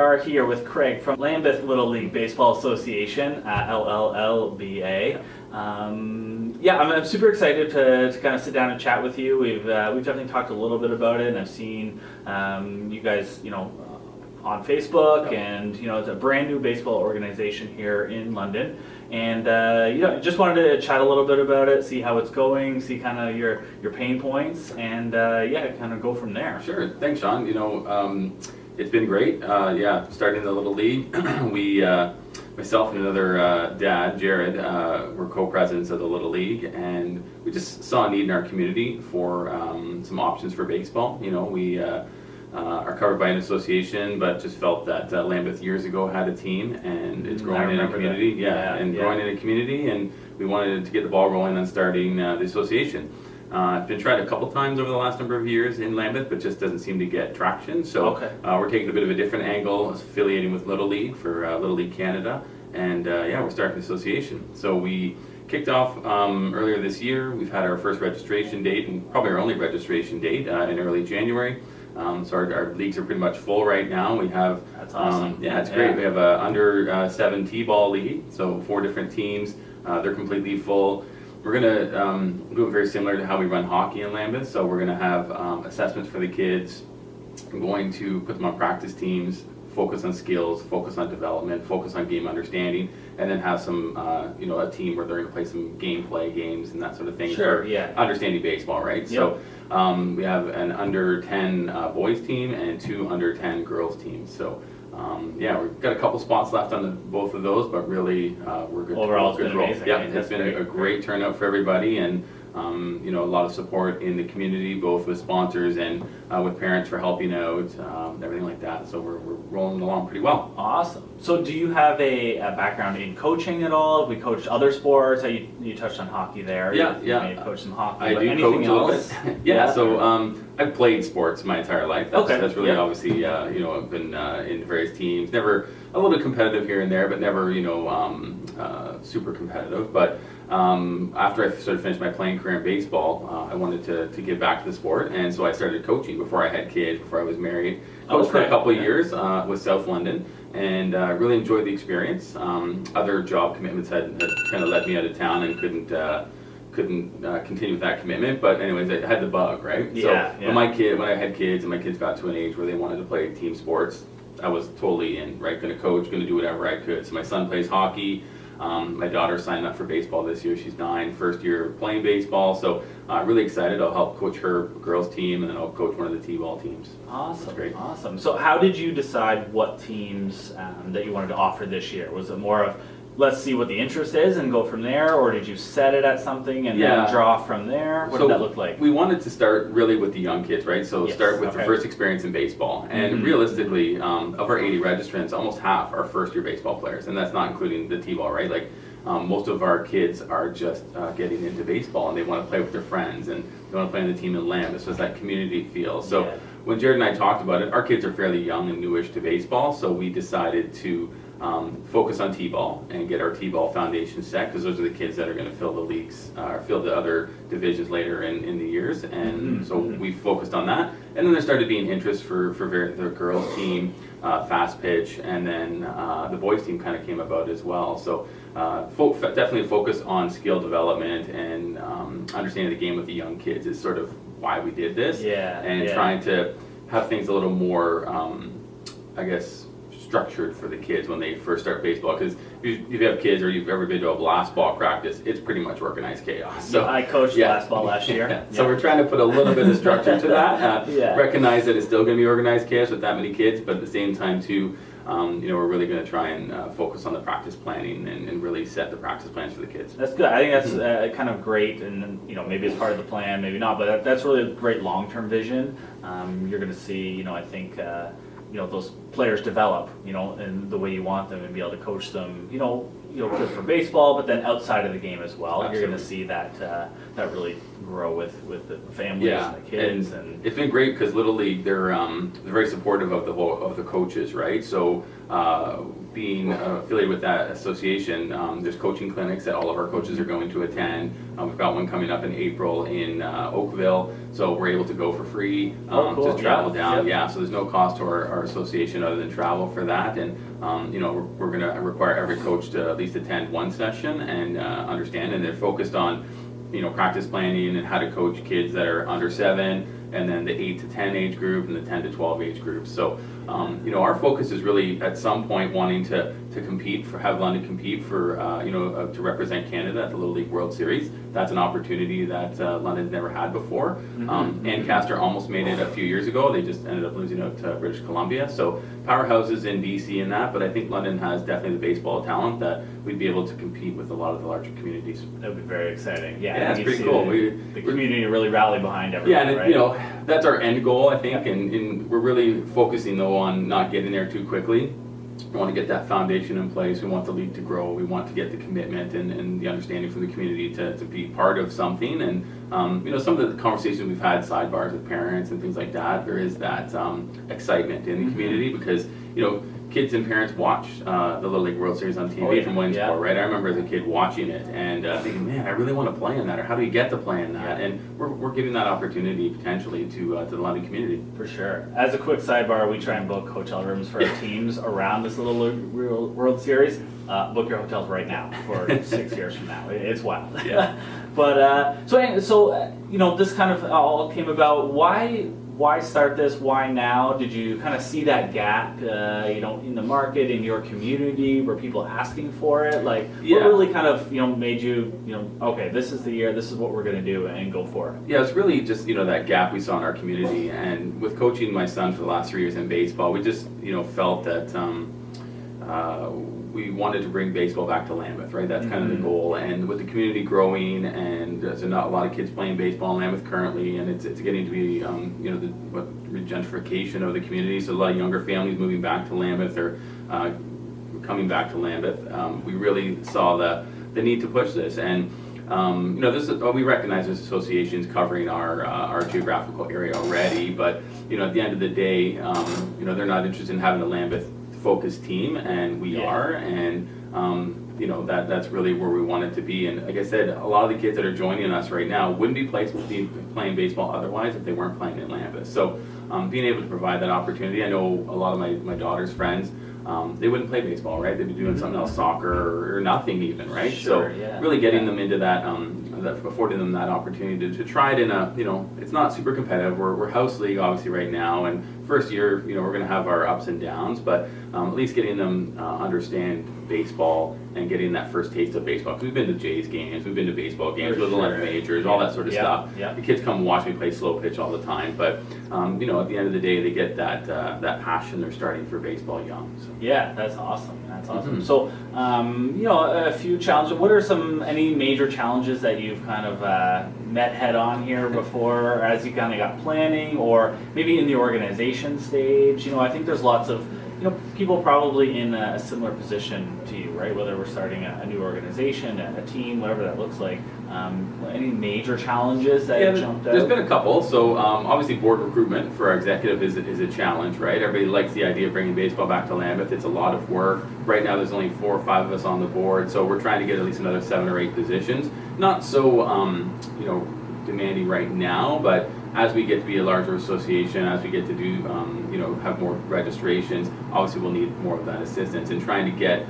are here with Craig from Lambeth Little League Baseball Association, LLLBA. I'm super excited to kind of sit down and chat with you. We've definitely talked a little bit about it, and I've seen you guys, on Facebook, and it's a brand new baseball organization here in London. And just wanted to chat a little bit about it, see how it's going, see kind of your pain points, and kind of go from there. Sure, thanks, Sean. It's been great. Starting the Little League, we, myself and another dad, Jared, were co-presidents of the Little League, and we just saw a need in our community for some options for baseball. We are covered by an association, but just felt that Lambeth years ago had a team, and it's growing in a community. Growing in a community, and we wanted to get the ball rolling on starting the association. It's been tried a couple times over the last number of years in Lambeth, but just doesn't seem to get traction. So we're taking a bit of a different angle, affiliating with Little League for Little League Canada, and we're starting the association. So we kicked off earlier this year. We've had our first registration date, and probably our only registration date in early January. So our leagues are pretty much full right now. We have That's awesome. It's great. We have a under 7 T-ball league, so 4 different teams. They're completely full. We're gonna do it very similar to how we run hockey in Lambeth. So we're gonna have assessments for the kids. I'm going to put them on practice teams, focus on skills, focus on development, focus on game understanding, and then have some, a team where they're going to play some gameplay games and that sort of thing for understanding baseball, right? Yep. So we have an under 10 boys team and 2 under 10 girls teams. So we've got a couple spots left on both of those, but really we're good. Overall, it's been amazing. Yeah, it's been a great turnout for everybody, and a lot of support in the community, both with sponsors and with parents for helping out, everything like that. So we're rolling along pretty well. Awesome. So do you have a background in coaching at all? Have we coached other sports? You touched on hockki there. You may have coached some hockey. I do coach a little bit. So I've played sports my entire life. That's really obviously, I've been in various teams. Never a little bit competitive here and there, but never, super competitive. But after I sort of finished my playing career in baseball, I wanted to give back to the sport, and so I started coaching before I had kids, before I was married. Coached for a couple of years with South London, and really enjoyed the experience. Other job commitments had kind of led me out of town, and couldn't continue with that commitment. But anyways, I had the bug, right? When I had kids and my kids got to an age where they wanted to play team sports, I was totally in, right? Going to coach, going to do whatever I could. So my son plays hockey. My daughter signed up for baseball this year. She's 9, first year playing baseball. So really excited. I'll help coach her girls team, and then I'll coach one of the T-ball teams. Awesome, great, awesome. So how did you decide what teams that you wanted to offer this year? Was it more of, let's see what the interest is and go from there, or did you set it at something and then draw from there? What did that look like? We wanted to start really with the young kids, right? So start with the first experience in baseball. And realistically, of our 80 registrants, almost half are first-year baseball players, and that's not including the T-ball, right? Like most of our kids are just getting into baseball, and they want to play with their friends, and they want to play on the team in Lambeth. So it's that community feel. So when Jared and I talked about it, our kids are fairly young and newish to baseball, so we decided to focus on T-ball and get our T-ball foundation set, because those are the kids that are going to fill the leagues, or fill the other divisions later in the years, and so we focused on that. And then there started being interest for the girls team, fast pitch, and then the boys team kind of came about as well. So definitely focus on skill development and understanding the game with the young kids is sort of why we did this. Trying to have things a little more, structured for the kids when they first start baseball, because if you have kids or you've ever been to a blast ball practice, it's pretty much organized chaos. So I coached blast ball last year. So we're trying to put a little bit of structure to that. Recognize that it's still going to be organized chaos with that many kids, but at the same time too, we're really going to try and focus on the practice planning and really set the practice plans for the kids. That's good. I think that's kind of great, and maybe it's part of the plan, maybe not, but that's really a great long-term vision. You're going to see, I think. Those players develop, in the way you want them, and be able to coach them, good for baseball, but then outside of the game as well. Absolutely. You're going to see that really grow with the families and the kids. And it's been great because Little League, they're very supportive of the coaches, right? So being affiliated with that association, there's coaching clinics that all of our coaches are going to attend. We've got one coming up in April in Oakville, so we're able to go for free to travel down. So there's no cost to our association option other than travel for that. And we're going to require every coach to at least attend one session and understand. And they're focused on practice planning and how to coach kids that are under 7, and then the 8 to 10 age group and the 10 to 12 age group. So our focus is really at some point wanting to compete have London compete for to represent Canada at the Little League World Series. That's an opportunity that London's never had before. Ancaster almost made it a few years ago. They just ended up losing out to British Columbia. So powerhouses in BC in that, but I think London has definitely the baseball talent that we'd be able to compete with a lot of the larger communities. That would be very exciting. Yeah, it's pretty cool. The community really rally behind everyone. Yeah, and right? That's our end goal, I think, and we're really focusing though on not getting there too quickly. We want to get that foundation in place. We want the league to grow. We want to get the commitment and the understanding from the community to be part of something. And some of the conversations we've had, sidebars with parents and things like that, there is that excitement in the community because kids and parents watch the Little League World Series on TV from Williamsport, right? I remember as a kid watching it and thinking, man, I really want to play in that, or how do you get to play in that? And we're giving that opportunity potentially to the London community. For sure. As a quick sidebar, we try and book hotel rooms for our teams around this Little League World Series. Book your hotels right now for 6 years from now. It's wild. Yeah. But this kind of all came about. Why start this? Why now? Did you kind of see that gap, in the market, in your community? Were people asking for it? What really kind of, made you, okay, this is the year, this is what we're going to do, and go for it? Yeah, it's really just, that gap we saw in our community. And with coaching my son for the last 3 years in baseball, we just, felt that we wanted to bring baseball back to Lambeth, right? That's kind of the goal. And with the community growing, and there's not a lot of kids playing baseball in Lambeth currently, and it's getting to be, the gentrification of the community. So a lot of younger families moving back to Lambeth or coming back to Lambeth. We really saw the need to push this. And we recognize there's associations covering our geographical area already, but at the end of the day, they're not interested in having a Lambeth focused team, and we are, and that's really where we want it to be. And like I said, a lot of the kids that are joining us right now wouldn't be playing baseball otherwise if they weren't playing in Lambeth. So being able to provide that opportunity, I know a lot of my daughter's friends, they wouldn't play baseball, right? They'd be doing something else, soccer or nothing even, right? Sure, so really getting them into that, affording them that opportunity to try it in a, it's not super competitive. We're house league obviously right now, and first year, we're going to have our ups and downs, but at least getting them understand baseball and getting that first taste of baseball. Because we've been to Jays games, we've been to baseball games, with the London majors, all that sort of stuff. Yeah. The kids come and watch me play slow pitch all the time, but at the end of the day, they get that passion. They're starting for baseball young. So. Yeah, that's awesome. That's awesome. So, a few challenges. What are any major challenges that you've kind of met head on here before, as you kind of got planning, or maybe in the organization stage? I think there's lots of people probably in a similar position to you, right? Whether we're starting a new organization, a team, whatever that looks like. Any major challenges that jumped out? There's been a couple. So obviously board recruitment for our executive is a challenge, right? Everybody likes the idea of bringing baseball back to Lambeth. It's a lot of work. Right now there's only 4 or 5 of us on the board, so we're trying to get at least another 7 or 8 positions. Not so demanding right now, but as we get to be a larger association, as we get to do have more registrations, obviously we'll need more of that assistance in trying to get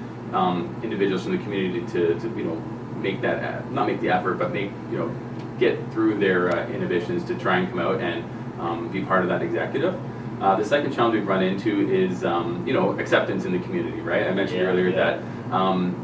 individuals from the community to make that not make the effort, but get through their inhibitions to try and come out and be part of that executive. The second challenge we've run into is acceptance in the community, right? I mentioned earlier that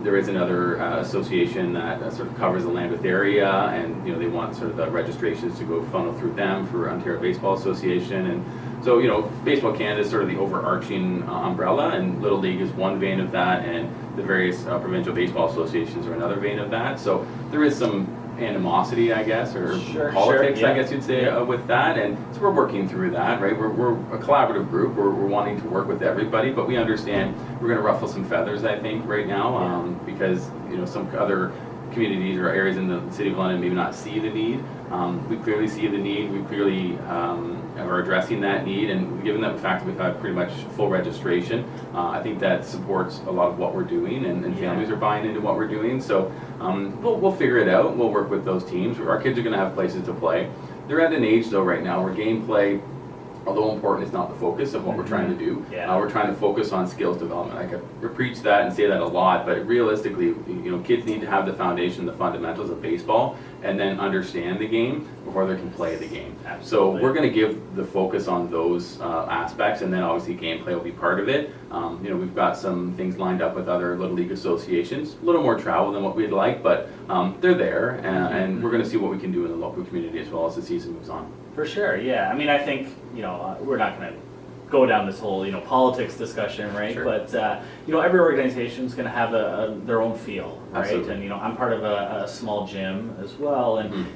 there is another association that sort of covers the Lambeth area, and they want sort of the registrations to go funnel through them for Ontario Baseball Association. And so Baseball Canada is sort of the overarching umbrella, and Little League is one vein of that, and the various provincial baseball associations are another vein of that. So there is some animosity, I guess, or politics, I guess you'd say, with that, and so we're working through that, right? We're a collaborative group. We're wanting to work with everybody, but we understand we're going to ruffle some feathers, I think, right now, because some other communities or areas in the City of London maybe not see the need. We clearly see the need. We clearly are addressing that need, and given that the fact that we've had pretty much full registration, I think that supports a lot of what we're doing, and families are buying into what we're doing. So we'll figure it out. We'll work with those teams. Our kids are going to have places to play. They're at an age though right now where gameplay although important, is not the focus of what we're trying to do. Yeah. We're trying to focus on skills development. I could preach that and say that a lot, but realistically, kids need to have the foundation, the fundamentals of baseball, and then understand the game before they can play the game. Absolutely. So we're going to give the focus on those aspects, and then obviously gameplay will be part of it. We've got some things lined up with other Little League associations, a little more travel than what we'd like, but they're there, and we're going to see what we can do in the local community as well as the season moves on. For sure, yeah. I mean, I think, we're not going to go down this whole, politics discussion, right? Sure. But, every organization is going to have their own feel, right? Absolutely. And, I'm part of a small gym as well. And,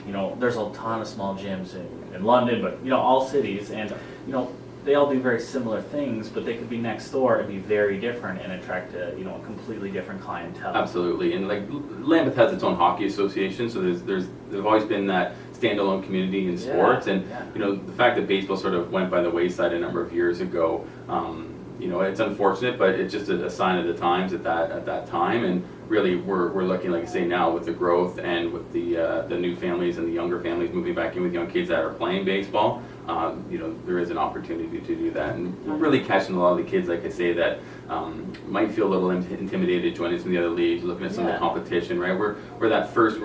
there's a ton of small gyms in London, but, all cities. And, they all do very similar things, but they could be next door and be very different and attract a completely different clientele. Absolutely, and like Lambeth has its own hockey association, so there's always been that standalone community in sports, and the fact that baseball sort of went by the wayside a number of years ago, it's unfortunate, but it's just a sign of the times at that time, and really we're looking, like I say now, with the growth and with the new families and the younger families moving back in with young kids that are playing baseball. There is an opportunity to do that, and we're really catching a lot of the kids, like I say, that might feel a little intimidated joining some of the other leagues, looking at some of the competition, right? We're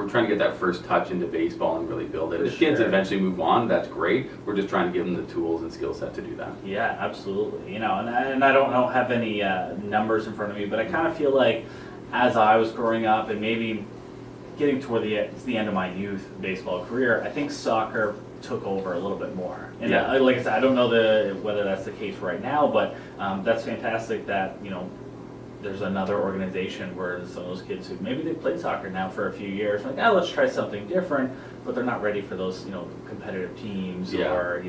trying to get that first touch into baseball and really build it. If kids eventually move on, that's great. We're just trying to give them the tools and skill set to do that. Yeah, absolutely. And I don't have any numbers in front of me, but I kind of feel like as I was growing up and maybe getting toward the end of my youth baseball career, I think soccer took over a little bit more. And like I said, I don't know whether that's the case right now, but that's fantastic that there's another organization where some of those kids who maybe they played soccer now for a few years, like, let's try something different, but they're not ready for those competitive teams or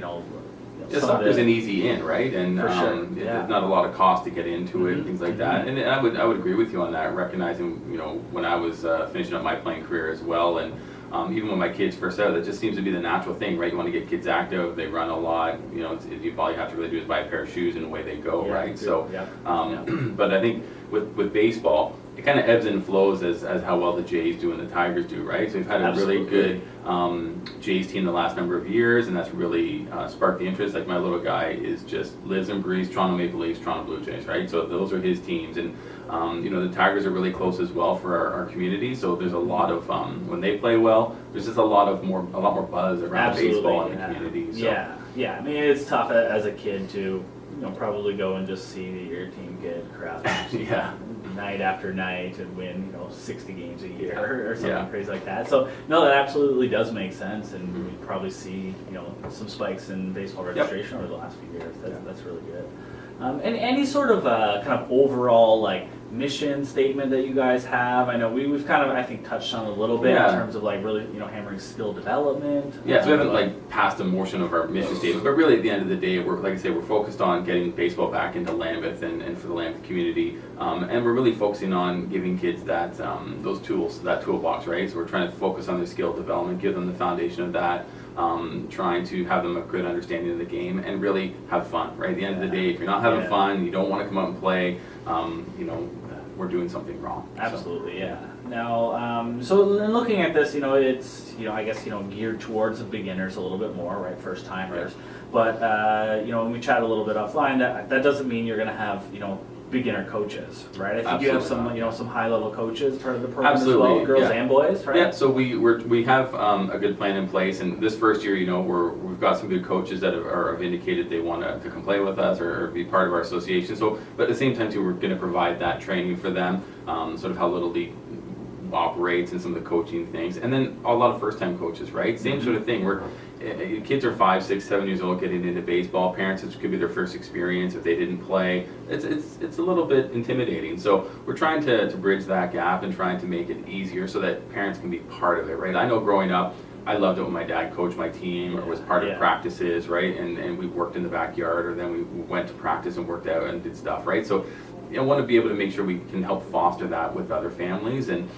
soccer's an easy in, right? And for sure. There's not a lot of cost to get into it and things like that. And I would agree with you on that, recognizing when I was finishing up my playing career as well, and even when my kids first started, that just seems to be the natural thing, right? You want to get kids active, they run a lot, all you have to really do is buy a pair of shoes and away they go, right? So, but I think with baseball, it kind of ebbs and flows as how well the Jays do and the Tigers do, right? So we've had a really good Jays team the last number of years, and that's really sparked the interest. Like my little guy lives and breathes Toronto Maple Leafs, Toronto Blue Jays, right? So those are his teams, and the Tigers are really close as well for our community. So there's a lot of when they play well, there's just a lot more buzz around baseball in the community. So. Yeah. I mean, it's tough as a kid to probably go and just see your team get crap night after night and win 60 games a year or something crazy like that. So no, that absolutely does make sense, and we probably see some spikes in baseball registration over the last few years. That's really good. And any sort of kind of overall mission statement that you guys have? I know we've kind of, I think, touched on a little bit in terms of really hammering skill development. Yeah, so we haven't passed a portion of our mission statement, but really at the end of the day, we're focused on getting baseball back into Lambeth and for the Lambeth community, and we're really focusing on giving kids that those tools, that toolbox, right? So we're trying to focus on their skill development, give them the foundation of that. Trying to have them a good understanding of the game and really have fun, right? At the end of the day, if you're not having fun, you don't want to come out and play, we're doing something wrong. Absolutely, yeah. Now, so in looking at this, it's, I guess, geared towards the beginners a little bit more, right? First timers. But, when we chat a little bit offline, that doesn't mean you're going to have, beginner coaches, right? I think you have some high level coaches part of the program as well, girls and boys, right? Yeah, so we have a good plan in place, and this first year, we've got some good coaches that have indicated they want to come play with us or be part of our association. So, but at the same time too, we're going to provide that training for them, sort of how Little League operates and some of the coaching things, and then a lot of first-time coaches, right? Same sort of thing. Where kids are 5, 6, 7 years old getting into baseball. Parents, it could be their first experience if they didn't play. It's a little bit intimidating. So we're trying to bridge that gap and trying to make it easier so that parents can be part of it, right? I know growing up, I loved it when my dad coached my team or was part of practices, right? And we worked in the backyard, or then we went to practice and worked out and did stuff, right? So I want to be able to make sure we can help foster that with other families, and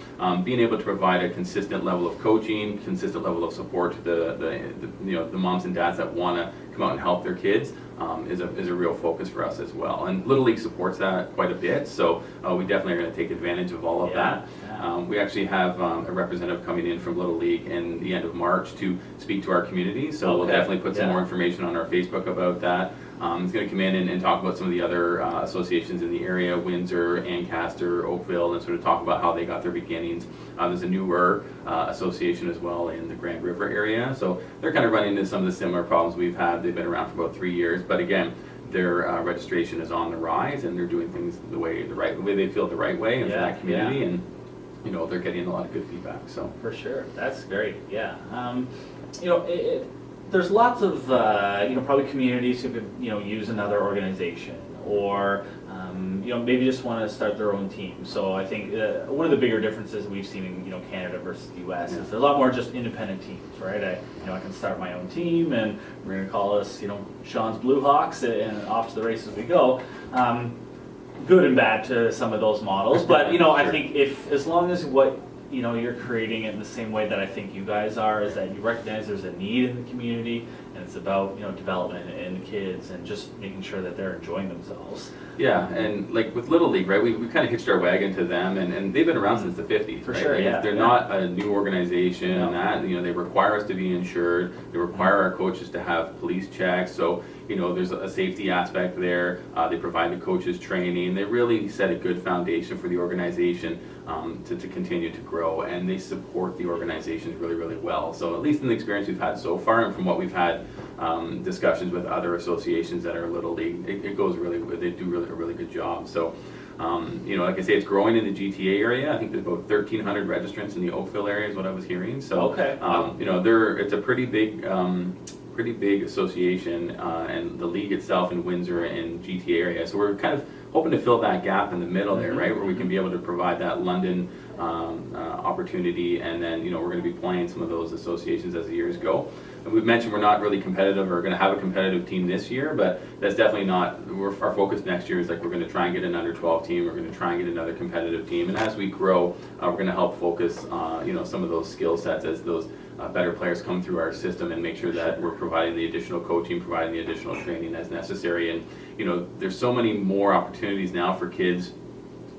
being able to provide a consistent level of coaching, consistent level of support to the moms and dads that want to come out and help their kids is a real focus for us as well. And Little League supports that quite a bit, so we definitely are going to take advantage of all of that. We actually have a representative coming in from Little League in the end of March to speak to our community, so we'll definitely put some more information on our Facebook about that. He's going to come in and talk about some of the other associations in the area, Windsor, Ancaster, Oakville, and sort of talk about how they got their beginnings. There's a newer association as well in the Grand River area, so they're kind of running into some of the similar problems we've had. They've been around for about 3 years, but again, their registration is on the rise, and they're doing things the way they feel the right way, and for that community, and you know, they're getting a lot of good feedback. So for sure, that's great. Yeah, you know, there's lots of you know, probably communities who could, you know, use another organization, or you know, maybe just want to start their own team. So I think one of the bigger differences we've seen in, you know, Canada versus the US is there's a lot more just independent teams, right? You know, I can start my own team, and we're going to call us, you know, Sean's Blue Hawks, and off to the races we go. Good and bad to some of those models, but you know, I think as long as what, you know, you're creating it in the same way that I think you guys are, is that you recognize there's a need in the community, and it's about, you know, development and the kids, and just making sure that they're enjoying themselves. Yeah, and like with Little League, right, we kind of hitched our wagon to them, and they've been around since the 50s. For right? sure, Like, they're not a new organization, and that, you know, they require us to be insured, they require our coaches to have police checks, so, you know, there's a safety aspect there. They provide the coaches training. They really set a good foundation for the organization to continue to grow, and they support the organizations really, really well. So at least in the experience we've had so far, and from what we've had discussions with other associations that are Little League, it goes really, they do a really good job. So, you know, like I say, it's growing in the GTA area. I think there's about 1,300 registrants in the Oakville area is what I was hearing. So, you know, it's a pretty big association, and the league itself in Windsor and GTA area. So we're kind of hoping to fill that gap in the middle there, right, where we can be able to provide that London opportunity, and then, you know, we're going to be playing some of those associations as the years go. And we've mentioned we're not really competitive or going to have a competitive team this year, but that's definitely not, our focus next year is like we're going to try and get an under 12 team, we're going to try and get another competitive team, and as we grow, we're going to help focus you know, some of those skill sets as those better players come through our system, and make sure that we're providing the additional coaching, providing the additional training as necessary. And you know, there's so many more opportunities now for kids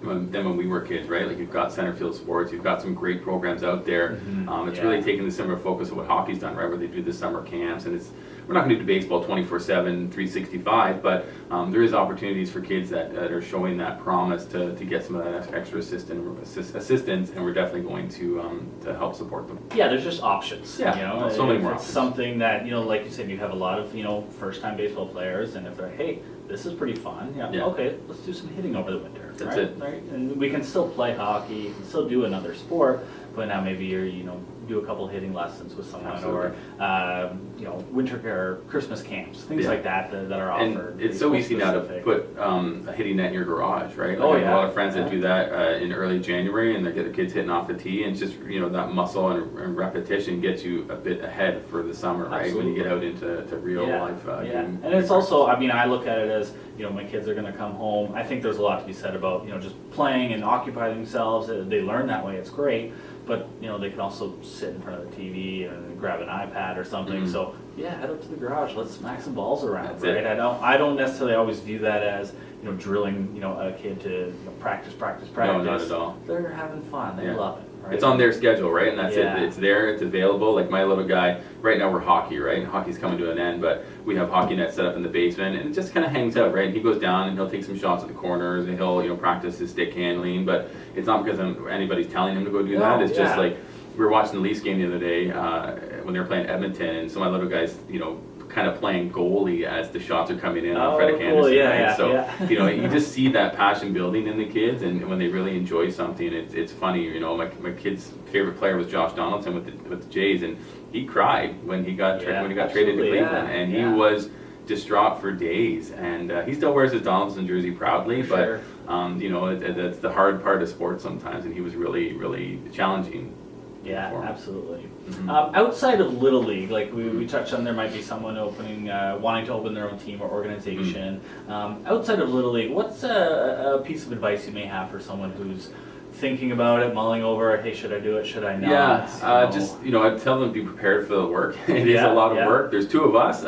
than when we were kids, right? Like, you've got Centerfield Sports, you've got some great programs out there. It's really taken the similar focus of what hockey's done, right? Where they do the summer camps, and we're not going to do baseball 24/7, 365, but there is opportunities for kids that are showing that promise to get some of that extra assistance, and we're definitely going to help support them. Yeah, there's just options. Yeah, you know, so many more it's options. something that, you know, like you said, you have a lot of, you know, first-time baseball players, and if they're, hey, this is pretty fun. Yeah. Okay, let's do some hitting over the winter. That's it. Right? And we can still play hockey, you can still do another sport, but now maybe you're, you know, do a couple hitting lessons with someone. Absolutely. Or you know, winter or Christmas camps, things like that are offered. And it's so easy now to put a hitting net in your garage, right? Like, I have a lot of friends that do that in early January, and they get the kids hitting off the tee, and it's just, you know, that muscle and repetition gets you a bit ahead for the summer, right? Absolutely. When you get out into real life. And it's also, I mean, I look at it as, you know, my kids are going to come home. I think there's a lot to be said about, you know, just playing and occupying themselves. They learn that way, it's great. But, you know, they can also sit in front of the TV and grab an iPad or something. So, yeah, head up to the garage. Let's smack some balls around, right? I don't necessarily always view that as, you know, drilling, you know, a kid to, you know, practice. No, not at all. They're having fun. They love it. Right? It's on their schedule, right? And that's it. It's there. It's available. Like my little guy, right now we're hockey, right? Hockey's coming to an end, but we have hockey nets set up in the basement, and it just kind of hangs out, right? He goes down and he'll take some shots at the corners, and he'll, you know, practice his stick handling. But it's not because anybody's telling him to go do that. It's just like, we were watching the Leafs game the other day when they were playing Edmonton, and so my little guy's, you know, kind of playing goalie as the shots are coming in on Frederick Anderson. You know, you just see that passion building in the kids, and when they really enjoy something, it's funny. You know, my kid's favorite player was Josh Donaldson with the Jays, and he cried when he got traded to Cleveland, and he was distraught for days. And he still wears his Donaldson jersey proudly, but you know, that's the hard part of sports sometimes, and he was really, really challenging. Yeah, absolutely. Outside of Little League, like we touched on, there might be someone wanting to open their own team or organization. Outside of Little League, what's a piece of advice you may have for someone who's thinking about it, mulling over, hey, should I do it, should I not? Yeah, just, I tell them to be prepared for the work. It is a lot of work. There's two of us.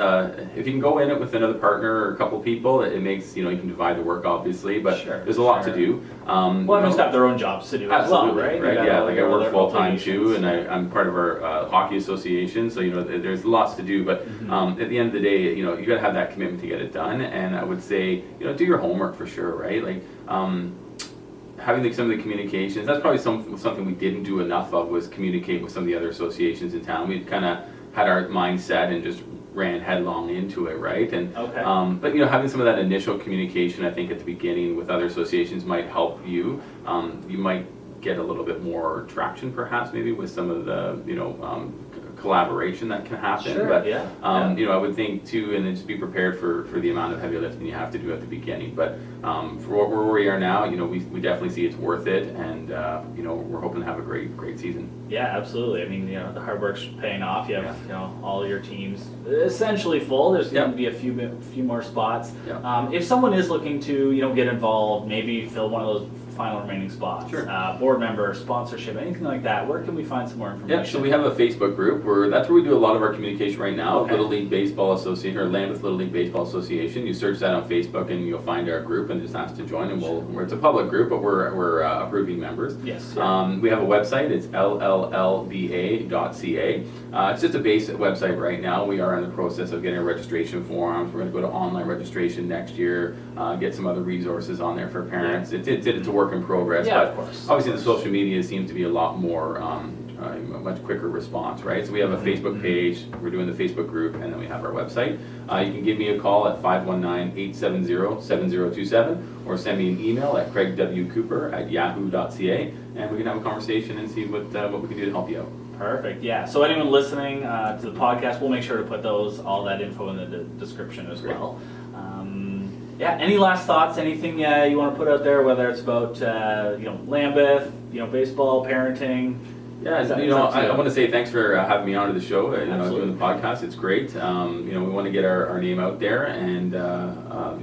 If you can go in it with another partner or a couple people, it makes, you can divide the work, obviously, but there's a lot to do. Well, everyone's got their own jobs to do as well, right? Yeah, like I work full-time too, and I'm part of our hockey association, so, there's lots to do, but at the end of the day, you got to have that commitment to get it done, and I would say, do your homework for sure, right? Like, having some of the communications, that's probably something we didn't do enough of, was communicate with some of the other associations in town. We kind of had our mindset and just ran headlong into it, right? And but having some of that initial communication, I think at the beginning with other associations might help you. You might get a little bit more traction, perhaps, maybe with some of the collaboration that can happen. But I would think too, and then just be prepared for the amount of heavy lifting you have to do at the beginning. But for where we are now, we definitely see it's worth it, and we're hoping to have a great season. Yeah, absolutely. I mean, the hard work's paying off. You have all your teams essentially full. There's going to be a few more spots. If someone is looking to get involved, maybe fill one of those final remaining spots, board member, sponsorship, anything like that, where can we find some more information? Yeah, so we have a Facebook group that's where we do a lot of our communication right now. Little League Baseball Association, or Lambeth Little League Baseball Association. You search that on Facebook and you'll find our group and just ask to join, and it's a public group, but we're approving members. Yes. We have a website. It's LLLBA.ca. It's just a basic website right now. We are in the process of getting our registration forms. We're going to go to online registration next year, get some other resources on there for parents. It's a work in progress, but of course. Obviously the social media seems to be a lot more, a much quicker response, right? So we have a Facebook page, we're doing the Facebook group, and then we have our website. You can give me a call at 519-870-7027, or send me an email at craigwcooper@yahoo.ca, and we can have a conversation and see what we can do to help you out. Perfect. Yeah. So anyone listening to the podcast, we'll make sure to put all that info in the description as well. Any last thoughts? Anything you want to put out there? Whether it's about Lambeth, baseball, parenting. Yeah, I want to say thanks for having me onto the show. Doing the podcast, it's great. We want to get our name out there, and I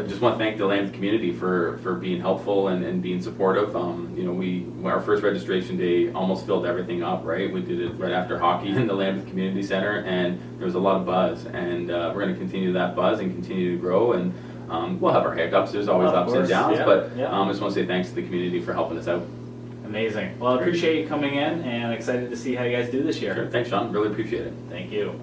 just want to thank the Lambeth community for being helpful and being supportive. Our first registration day almost filled everything up, right? We did it right after hockey in the Lambeth Community Center, and there was a lot of buzz, and we're going to continue that buzz and continue to grow, and we'll have our hiccups. There's always ups and downs, but I just want to say thanks to the community for helping us out. Amazing. Well, I appreciate you coming in, and excited to see how you guys do this year. Sure. Thanks, Sean. Really appreciate it. Thank you.